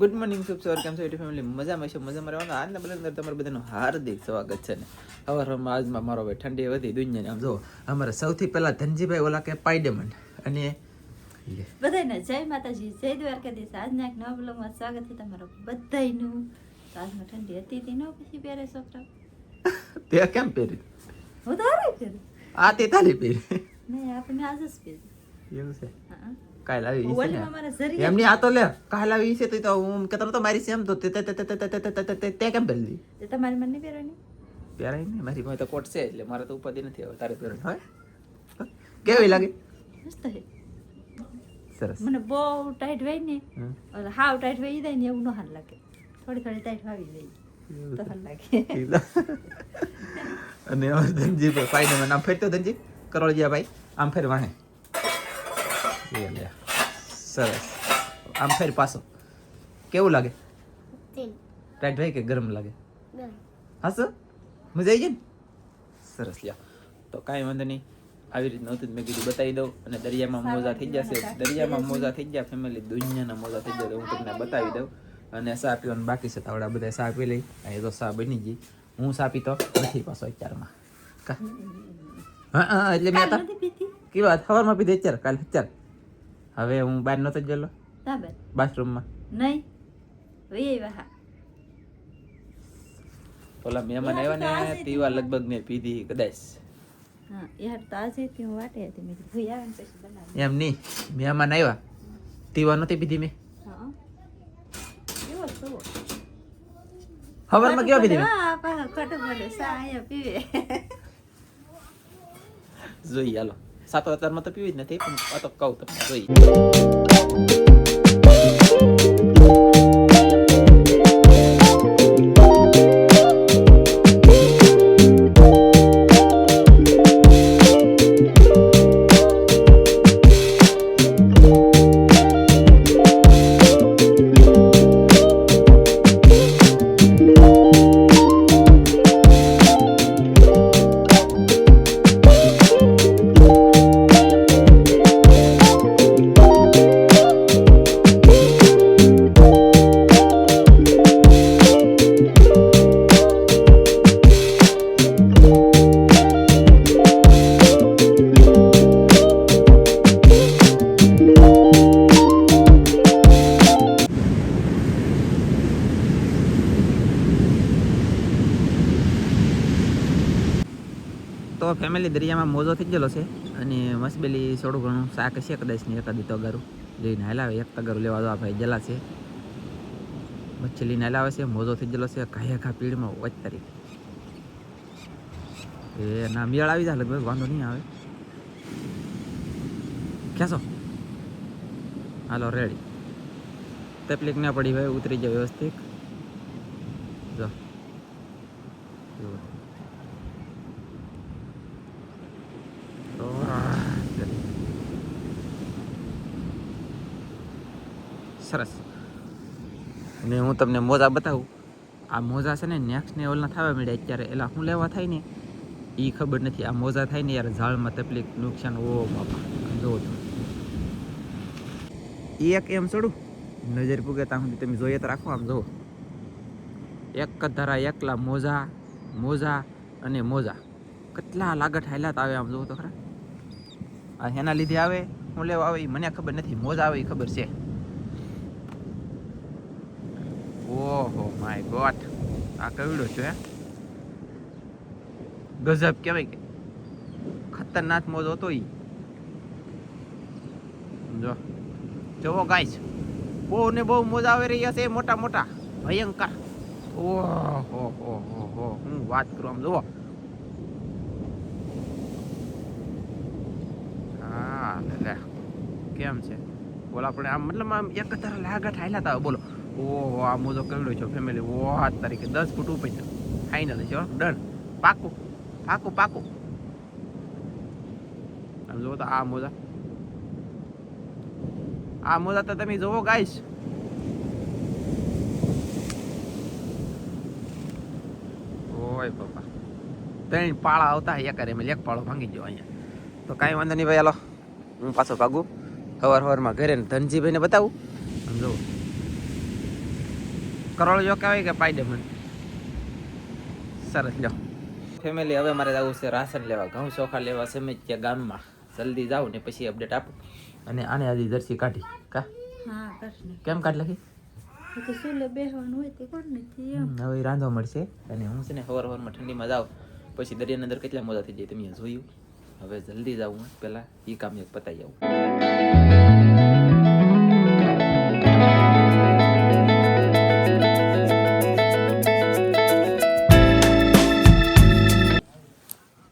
Good morning શુભ સવાર, કેમ છો યુટ્યુબ ફેમિલી? મજામાં છે, મજામાં રહેવાનું. આજના બ્લોગ અંદર તમારું બધાનું હાર્દિક સ્વાગત છે ને સવારમાં આજમાં મારો ભાઈ ઠંડી વધી દુનિયાને આમ જો અમારે સૌથી પહેલા ધનજીભાઈ ઓલા કે પાયડેમન અને બધાને જય માતાજી, જય દ્વારકાધીશ. આજના એક નવા બ્લોગમાં સ્વાગત છે તમારું બધાયનું. આજમાં ઠંડી હતી તી નો પછી પહેરે છોકરા. તે કેમ પહેરી? હું તો હારે પહેરું. આ તે તાલી પહેરી નહીં, આપણે આજ જ પહેરું. એવું છે? હા, કાલ આવી છે ઓલીમાં મારા જરી એમની આ તો લે કાલ આવી છે તો હું કે તો મારી સેમ તો તે કેમ પહેરી દી? તે તમારી મને નહીં પહેરવાની. પહેરાય નહીં, મારી પાસે તો કોટ છે એટલે મારે તો ઉપાધિ નથી. હવે તારે પહેરવાની હોય કેવી લાગે? મસ્ત છે. સરસ. મને બહુ ટાઈટ હોય ને, ઓલા હાવ ટાઈટ હોય જાય ને એવું ન હાલ લાગે. થોડી થોડી ટાઈટ વાવી જાય તો હાલ લાગે. અને ધનજીભાઈ પાયને નામ ફેરતો ધનજી કરોળજીયા ભાઈ આમ ફેર વાહે સરસ. આમ ફેર પાછો કેવું લાગે? ટાઈટ ભાઈ કે ગરમ લાગે? હા સર મજા આવી જાય ને? સરસ લ્યો તો કાંઈ વાંધો નહીં. આવી રીતના હતું મેં કીધું બતાવી દઉં. અને દરિયામાં મોજા થઈ જશે, દરિયામાં મોજા થઈ ગયા ફેમિલી, દુનિયાના મોજા થઈ જાય તો હું તમને બતાવી દઉં. અને ચા પીવાનું બાકી છે તો આવડા બધા ચા પી લઈ. અહીં તો ચા બની ગઈ. હું ચા પીતો નથી પાછો અત્યારમાં. હા એટલે મેં હતા કેવી વાત સવારમાં પીધી અત્યારે કાલે અત્યારે. હવે હું બહાર નતો જ ગયેલો બાથરૂમમાં. નહીં હા ઓલા મહેમાન આવ્યા ને પીવા લગભગ મેં પીધી કદાચ. હા યાર તો આજે હું વાટે હતી મેં કીધું ભાઈ આવે ને પછી બનાવી. એમ નહીં, મહેમાન આવ્યા પીવા નહોતી પીધી મેં. હા કેવો છો? સવારમાં કેવા પીધી મેં? હા પાછા ખોટું પડે સા અહીંયા પીવે. જોઈએ હાલો. 7 અત્યારમાં તો પીવી જ નથી પણ આ તો કહું તમને જોઈએ. તો ફેમિલી દરિયામાં મોજો થઈ ગયેલો છે અને મસબેલી થોડું ઘણું શાક છે કદાચ ને એકાદી તગારું લઈને હાલાવે. એક તગારું લેવા દો ભાઈ ગયેલા છે, મચ્છી લઈને હાલાવે છે. મોજો થઈ ગયેલો છે ઘાયા પીળમાં વચ તારીખ એ ના મેળ આવી જાય લગભગ વાંધો નહીં આવે. ખેંચો હાલો રેડી. તકલીફ ના પડી ભાઈ, ઉતરી જાય વ્યવસ્થિત. જો સરસ. અને હું તમને મોજા બતાવું. આ મોજા છે ને નેક્સ્ટ ને ઓલના થવા મળ્યા અત્યારે. એટલે શું લેવા થાય ને એ ખબર નથી. આ મોજા થાય ને યાર ઝાડમાં તકલીફ નુકસાન ઓ બાપા જોવો તમે. એક એમ છોડું નજર પૂગે ત્યાં સુધી તમે જોઈએ તો રાખો. આમ જુઓ એક જ ધારા એકલા મોજા મોજા અને મોજા કેટલા લાગત હાલ્યાત આવે. આમ જોવો તો ખરા. આ એના લીધે આવે હું લેવા આવે એ મને ખબર નથી. મોજા આવે એ ખબર છે. ઓહો માય ગોડ, આ કવડો છે હે, ગજબ કહેવાય કે ખતરનાક મોજો હતો ઈ. જો જોવો ગાઈસ, બહુ ને બહુ મોજા આવી રહ્યા છે, મોટા મોટા ભયંકર. ઓહો હો હો હું વાત કરું. આમ જુઓ હા લે કેમ છે બોલો. આપણે આમ મતલબ આમ એક તરફ લાગત હાલ્યા તા. બોલો ઓહો આ મોજો કરડ્યો છે ફેમિલી. વાત તારીખે 10 ફૂટ ઉપર ફાઇનલ છે ડન, પાકું પાકું પાકું. આમ જુઓ તો આ મોજા તો તમે જોવો ગાઈસ. ઓય બાપા 3 પાળા આવતા એક પાળો ભાંગી ગયો અહીંયા. તો કાંઈ વાંધો નહીં ભાઈ, હાલો હું પાછો ભાગું. સવારમાં ઘરે ધનજીભાઈને બતાવું. આમ જુઓ કરોળિયો કહેવાય કે પાયડેમન. સરસ લ્યો ફેમિલી. હવે મારે જવું છે રાશન લેવા, ઘઉં ચોખા લેવા સમિત્યા ગામમાં. જલ્દી જાઉં ને પછી અપડેટ આપું. અને આને હજી જર્સી કાઢી કા? હા કરને. કેમ કાઢ લખી? તો સુલે બેહવાનું હોય તે કોણ નથી એમ. હવે રાંધવા મળશે. અને હું છે ને સવારમાં ઠંડીમાં જાઉં પછી દરિયાની અંદર કેટલા મોજા થઈ જાય તમે જોયું. હવે જલ્દી જાઉં પહેલાં એ કામ એક પતાવી આવું.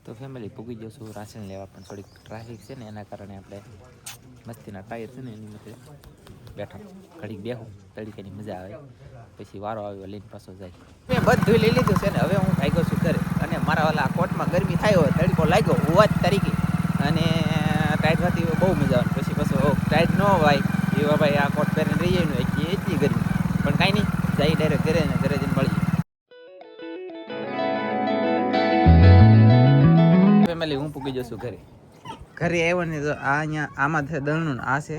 તો ફેમિલી પૂગી જશું રાશન લેવા, પણ થોડીક ટ્રાફિક છે ને એના કારણે આપણે મસ્તીના ટાયર છે ને એની માટે બેઠા ઘડીક બેહું, તડકાની મજા આવે, પછી વારો આવ્યો લઈને પાછો જાય. મેં બધું લઈ લીધું છે ને હવે હું ભાગ્યો છું ઘરે. અને મારા વાલા કોટમાં ગરમી થાય હોય, તડકો લાગ્યો હોવા જ તરીકે અને ટાઈટ વાતી બહુ મજા આવે. પછી પાછો ટાઈટ ન હોય એવા ભાઈ આ કોટ પહેરીને રહી જાય ને એટલી ગરમી, પણ કાંઈ નહીં, જાય ડાયરેક્ટ ઘરે ને ઘરે જઈને મળીએ. ફેમિલી હું પૂકી જશું ઘરે. ઘરે આવ્યો ને તો આ અહીંયા આમાં છે દળનું, આ છે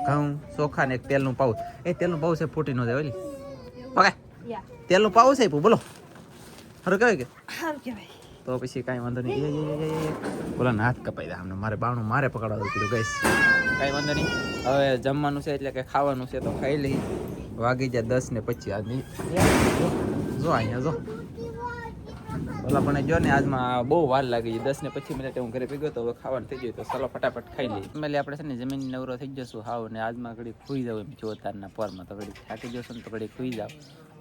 ઘઉં ચોખા ને એક તેલનું પાઉચ. એ તેલનું પાઉચ છે ફૂટી ન જાય ઓલી ઓકે તેલનું પાઉચ છે બોલો ખરું કહેવાય કે સારું કહેવાય. તો પછી કાંઈ વાંધો નહીં. બોલા હાથ કપાઈ દે આમને, મારે બાણું મારે પકડાવવું પડ્યું ગઈશ. કાંઈ વાંધો નહીં. હવે જમવાનું છે એટલે કે ખાવાનું છે તો ખાઈ લઈ. વાગી જાય 10:25 આજની. જો અહીંયા જો ઓલા પણ જો ને આજમાં બહુ વાર લાગી ગઈ. 10:25 હું ઘરે ભેગો તો હવે ખાવાનું થઈ ગયું તો ચાલો ફટાફટ ખાઈ લઈએ. એટલે આપણે છે ને જમીન નવરો થઈ જશું હાવ ને આજમાં ઘડી ખુઈ જાવ એમ જોતારના પોરમાં. તો ઘડી થાકી જશો ને તો ઘડી ખુઈ જાવ.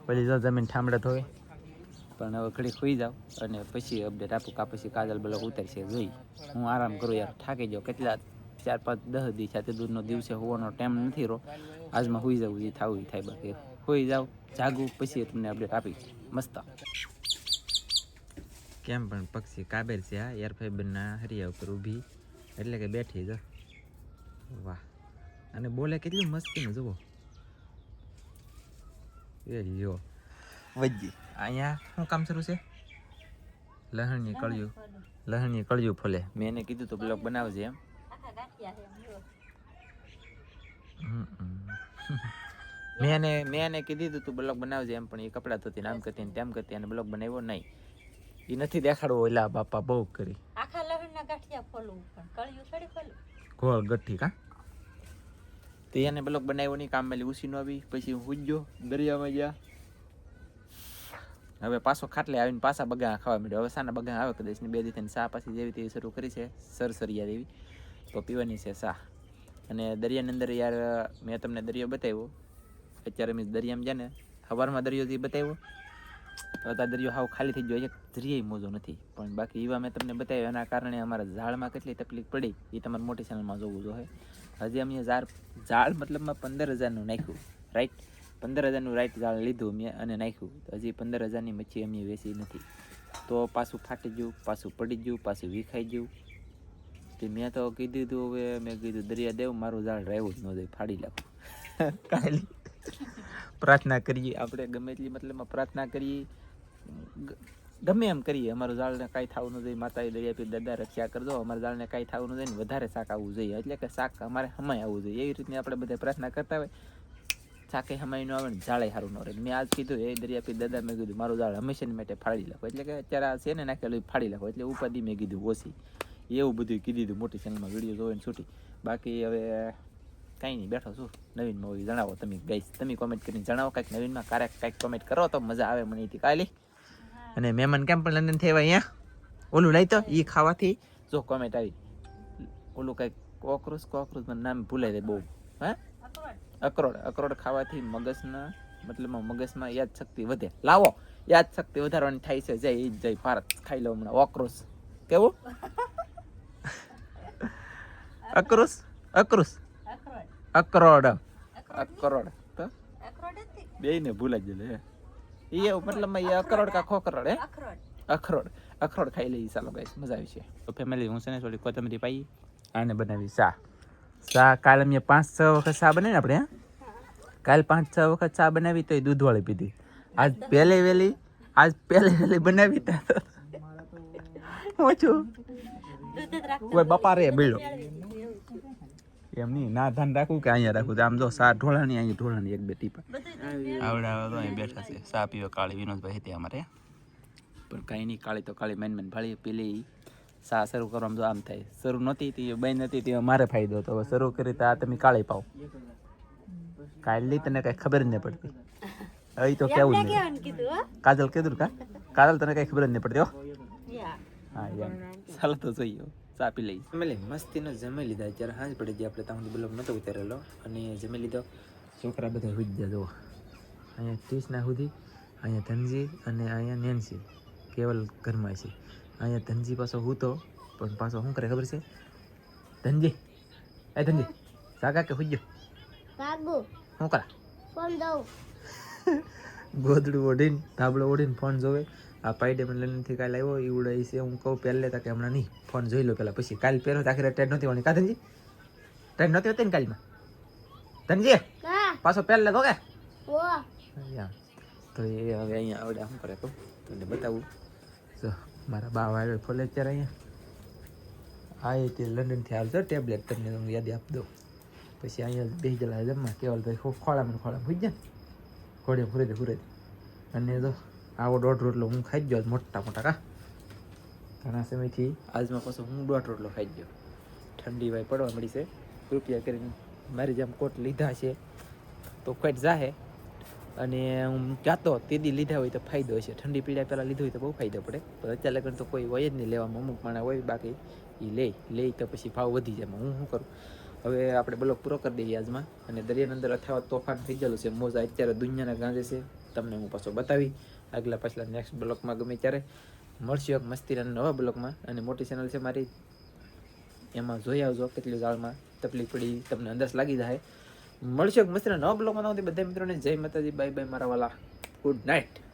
પછી જો જમીન ઠામડે ધોવે પણ હવે ઘડી ખુઈ જાવ અને પછી અપડેટ આપું. કા પછી કાજલ બ્લોગ ઉતારશે જોઈ. હું આરામ કરું યાર, થાકી જાઉં. કેટલા 4-5-10 દી સાથે દૂધનો દિવસે હોવાનો ટાઈમ નથી રહો. આજમાં હુઈ જવું જે થવું એ થાય. બાકી હુઈ જાવ જાગું પછી તમને અપડેટ આપી મસ્ત. કેમ પણ પક્ષી કાબેર છે આ એર ફાઈબરના હરિયા ઉપર ઊભી એટલે કે બેઠી જો. વાહ, અને બોલે કેટલું મસ્તીનું જુઓ. એ લ્યો વજી અહીંયા શું કામ શરૂ છે? લહણની કળિયું ફોલે. મેં એને કીધું તો બ્લોગ બનાવજે એમ. મેં એને કીધું તું બ્લોગ બનાવજે એમ, પણ એ કપડાં ધોતી આમ કરતી તેમ કરતી અને બ્લોગ બનાવ્યો નહીં. એ નથી દેખાડવો. ઓલા બાપા બહુ કરી આખા લહણના ગાંઠિયા ફોલવું પણ કળિયું થોડી ફોલું. ગોળ ગઠ્ઠી કા તો એને બ્લોગ બનાવ્યો નહીં. કામ મેલી ઉસી નો આવી. પછી હું હુજ્યો દરિયામાં ગયા. હવે પાછો ખાટલે આવીને પાછા બગા ખાવા માંડ્યો. હવે સાના બગા આવે કદાચ ને 2 દિવસની ચા પાછી જેવી તેવી શરૂ કરી છે સરસરિયા જેવી. તો પીવાની છે ચા. અને દરિયાની અંદર યાર મેં તમને દરિયો બતાવ્યો. અત્યારે મેં દરિયામાં ગયા ને સવારમાં દરિયો જે બતાવ્યો તો આ દરિયો હાવ ખાલી થઈ ગયો. એક દરિયાઈ મોજો નથી. પણ બાકી એવા મેં તમને બતાવ્યો એના કારણે અમારા ઝાડમાં કેટલી તકલીફ પડી એ તમારે મોટી ચેનલમાં જોવું જોઈએ. હજી અમે ઝાડ મતલબમાં 15,000નું નાખ્યું રાઈટ. 15,000નું રાઈટ ઝાડ લીધું મેં અને નાખ્યું. હજી 15,000ની મચ્છી અમે વેચી નથી. તો પાછું ફાટી ગયું, પાછું પડી ગયું, પાછું વિખાઈ ગયું. તે મેં તો કીધું હતું હવે મેં કીધું દરિયા દેવ મારું ઝાડ રહેવું જ ન જોઈએ, ફાડી નાખું. કાલી પ્રાર્થના કરીએ આપણે ગમે એટલી મતલબમાં પ્રાર્થના કરીએ ગમે એમ કરીએ અમારું ઝાડને કાંઈ થવું ન જોઈએ. માતાએ દરિયા પીર દાદા રક્ષા કરજો. અમારા ઝાડને કાંઈ થવું ન જોઈએ ને વધારે શાક આવવું જોઈએ. એટલે કે શાક અમારે હમાય આવવું જોઈએ. એવી રીતની આપણે બધા પ્રાર્થના કરતા હોય. શાકે હમાય ન આવે ને ઝાડે સારું ન રહે. મેં આજ કીધું એ દરિયા પીર દાદા મેં કીધું મારું ઝાડ હંમેશાની માટે ફાડી નાખો. એટલે કે અત્યારે આ છે ને નાખેલું ફાડી નાખો. એટલે ઉપાધિ મેં કીધું ઓછી. એવું બધું કીધું હતું મોટી ચેનલમાં વિડીયો જોઈને છૂટી. બાકી હવે કાંઈ નહીં, બેઠો છું. નવીનમાં હોય જણાવો તમે ગાઈસ. તમે કોમેન્ટ કરીને જણાવો કાંઈક નવીનમાં. કાંઈક કોમેન્ટ કરો તો મજા આવે મને એથી કાલી. અને મહેમાન કેમ પણ લંડન થયા અહીંયા ઓલું લઈ તો એ ખાવાથી જો કોમેન્ટ આવી ઓલું કંઈક કોકરોચ મને નામ ભૂલાઈ જાય બહુ. હા અકરોડ ખાવાથી મગજમાં યાદ શક્તિ વધે. લાવો યાદ શક્તિ વધારવાની થાય છે. જય ભારત ખાઈ લો હમણાં ઓક્રોચ. કેવું અકરોડ તો બેયને ભૂલાઈ ગયેલું હે. એ મતલબમાં એ અકરોડ કા ખોકરોડ હે અખરોડ ખાઈ લઈ. ચાલો ગાઈસ મજા આવી છે. તો ફેમિલી હું છે ને થોડી કોથમરી પાઈ આને બનાવી ચા. કાલે અમે 5-6 વખત ચા બનાવી ને આપણે. કાલે 5-6 વખત ચા બનાવી તો એ દૂધવાળી પીધી. આજ પહેલે વહેલી બનાવી ઓછું કોઈ બપા રે બીડો એમ નહીં ના ધ્યાન રાખવું કે અહીંયા રાખવું આમ જો સા ઢોળાની અહીંયા ઢોળાની એક બે ટીપા આવડે તો અહીં બેઠા છે સા પીવા કાળી વિનોદભાઈ હતી અમારે પણ કાંઈ નહીં કાળી તો કાળી મેન ભાળી પેલી સા શરૂ કરવામાં જો આમ થાય શરૂ નહોતી તે બંધ હતી તે મારે ફાયદો હતો હવે શરૂ કરી તો આ તમે કાળી પાવ કાલી તને કઈ ખબર જ નહીં પડતી અહીં તો કેવું નહીં કાજલ કીધું કા કાજલ તને કઈ ખબર જ નહીં પડતી હો હા યાર ચાલો તો જોઈએ ચા પી લઈ જમી મસ્તીનો જમી લીધા અત્યારે હાંજ પડી ગઈ આપણે ત્યાં બ્લોગ નહોતો ઉતારેલો અને જમી લીધો છોકરા બધા હુઈ ગયા જુઓ અહીંયા ત્રીસના સુધી અહીંયા ધનજી અને અહીંયા નેન્સી કેવલ ઘરમાં છે અહીંયા ધનજી પાછો હૂતો પણ પાછો શું કરે ખબર છે ધનજી એ ધનજી જાગા કે હુઈ ગયો શું કરા ફોન દઉં ગોદડું ઓઢીને ધાબળો ઓઢીને ફોન જોવે આ પાઈડે મને લંડનથી કાલે આવ્યો એ ઉડાઈ છે હું કહું પહેલે તકે હમણાં નહીં ફોન જોઈ લો પહેલાં પછી કાલ પહેરો તો આખી ટ્રેન નહોતી હોવાની કા ધનજી ટ્રેન નહોતી હોતી ને કાલમાં ધનજી પાછો પહેલે તો કે તો એ હવે અહીંયા આવડે શું કરે કહું તમને બતાવું જો મારા બા આવ્યો ફોલે અત્યારે અહીંયા આ તે લંડનથી આવજો ટેબ્લેટ તમને હું યાદી આપી દઉં પછી અહીંયા બે જલા જમવા કેવલભાઈ ખોળામાં હોઈ જાય ઘોડે ફૂરે અને જો આવો દોઢ રોટલો હું ખાઈ જ ગયો મોટા કા ઘણા સમયથી આજમાં પાછો હું દોઢ રોટલો ખાઈ ગયો ઠંડી ભાઈ પડવા મળી છે રૂપિયા કરીને મારી જેમ કોટ લીધા છે તો કોઈટ જાહે અને હું જાતો તેદી લીધા હોય તો ફાયદો હશે ઠંડી પીડા પહેલાં લીધું હોય તો બહુ ફાયદો પડે પણ અત્યારે લગન તો કોઈ હોય જ નહીં લેવામાં અમુક માણા હોય બાકી એ લે તો પછી ભાવ વધી જાય હું શું કરું હવે આપણે બ્લોગ પૂરો કરી દઈએ આજમાં અને દરિયાની અંદર અથાવત તોફાન થઈ ગયેલું છે મોજા અત્યારે દુનિયાના ગાંજે છે તમને હું પાછો બતાવી આગલા પાછલા નેક્સ્ટ બ્લોગમાં ગમે ત્યારે મળશું એક મસ્તીના નવા બ્લોગમાં અને મોટી ચેનલ છે મારી એમાં જોઈ આવજો કેટલી જાળમાં તકલીફ પડી તમને અંદાજ લાગી જાય મળશું એક મસ્તીના નવા બ્લોગમાં બધા મિત્રોને જય માતાજી બાય બાય મારા વાલા ગુડ નાઇટ